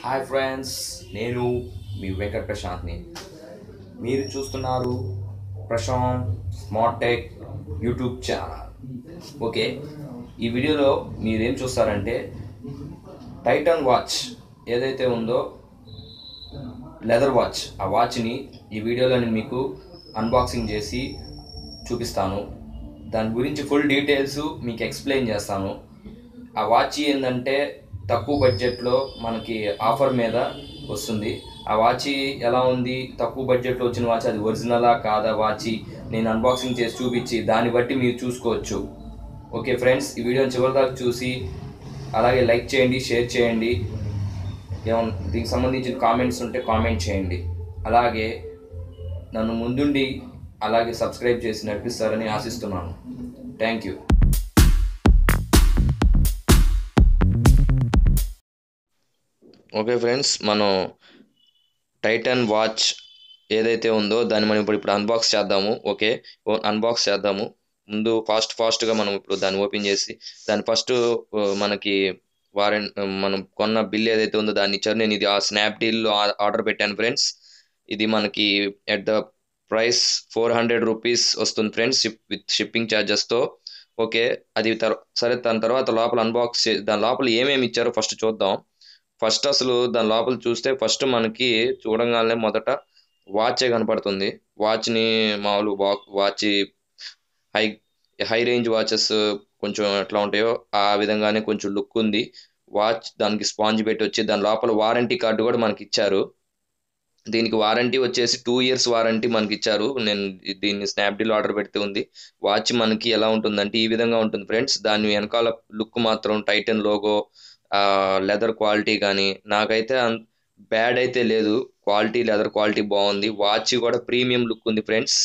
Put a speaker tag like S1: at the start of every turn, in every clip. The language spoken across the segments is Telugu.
S1: హాయ్ ఫ్రెండ్స్, నేను మీ వెంకట్ ప్రశాంత్ని. మీరు చూస్తున్నారు Prashant smart tech YouTube channel. Okay, ఈ వీడియోలో మీరేం చూస్తారంటే టైటన్ వాచ్ ఏదైతే ఉందో లెదర్ వాచ్, ఆ వాచ్ని ఈ వీడియోలో నేను మీకు అన్బాక్సింగ్ చేసి చూపిస్తాను. దాని గురించి ఫుల్ డీటెయిల్స్ మీకు ఎక్స్ప్లెయిన్ చేస్తాను. ఆ వాచ్ ఏంటంటే తక్కువ బడ్జెట్లో మనకి ఆఫర్ మీద వస్తుంది. ఆ వాచ్ ఎలా ఉంది, తక్కువ బడ్జెట్లో వచ్చిన వాచ్ అది ఒరిజినలా కాదా వాచ్ నేను అన్బాక్సింగ్ చేసి చూపించి దాన్ని బట్టి మీరు చూసుకోవచ్చు. ఓకే ఫ్రెండ్స్, ఈ వీడియోని చివరిదాకా చూసి అలాగే లైక్ చేయండి, షేర్ చేయండి. ఏమన్నా దీనికి సంబంధించిన కామెంట్స్ ఉంటే కామెంట్ చేయండి. అలాగే నన్ను ముందుండి అలాగే సబ్స్క్రైబ్ చేసి నడిపిస్తారని ఆశిస్తున్నాను. Thank you. ఓకే ఫ్రెండ్స్, మనం టైటన్ వాచ్ ఏదైతే ఉందో దాన్ని మనం ఇప్పుడు అన్బాక్స్ చేద్దాము. ఓకే, అన్బాక్స్ చేద్దాము. ముందు ఫాస్ట్గా మనం ఇప్పుడు దాన్ని ఓపెన్ చేసి దాని ఫస్ట్ మనకి మనం కొన్న బిల్ ఏదైతే ఉందో దాన్ని ఇచ్చారు. నేను ఇది ఆ స్నాప్డీల్లో ఆర్డర్ పెట్టాను ఫ్రెండ్స్. ఇది మనకి ఎట్ ద ప్రైస్ 400 రూపీస్ వస్తుంది ఫ్రెండ్స్, విత్ షిప్పింగ్ ఛార్జెస్తో. ఓకే, అది సరే, దాని తర్వాత లోపల దాని లోపల ఏమేమి ఇచ్చారో ఫస్ట్ చూద్దాం. ఫస్ట్ అసలు దాని లోపల చూస్తే ఫస్ట్ మనకి చూడంగానే మొదట వాచే కనపడుతుంది. వాచ్ని మామూలు watch high high range watches కొంచెం ఎట్లా ఉంటాయో ఆ విధంగానే కొంచెం లుక్ ఉంది. వాచ్ దానికి స్పాంజ్ పెట్టి వచ్చి దాని లోపల వారంటీ కార్డు కూడా మనకి ఇచ్చారు. దీనికి వారంటీ వచ్చేసి 2 ఇయర్స్ వారంటీ మనకి ఇచ్చారు. నేను దీన్ని స్నాప్డీల్ ఆర్డర్ పెడితే ఉంది. వాచ్ మనకి ఎలా ఉంటుందంటే ఈ విధంగా ఉంటుంది ఫ్రెండ్స్. దాని వెనకాల లుక్ మాత్రం టైటన్ లోగో, లెదర్ క్వాలిటీ కానీ నాకైతే బ్యాడ్ అయితే లేదు. లెదర్ క్వాలిటీ బాగుంది. వాచ్ కూడా ప్రీమియం లుక్ ఉంది ఫ్రెండ్స్.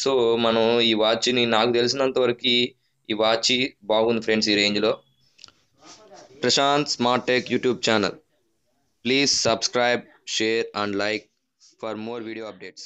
S1: సో మనం ఈ వాచ్ని, నాకు తెలిసినంత వరకు ఈ వాచ్ బాగుంది ఫ్రెండ్స్ ఈ రేంజ్లో. Prashant smart tech YouTube channel. Please subscribe, share and like for more video updates.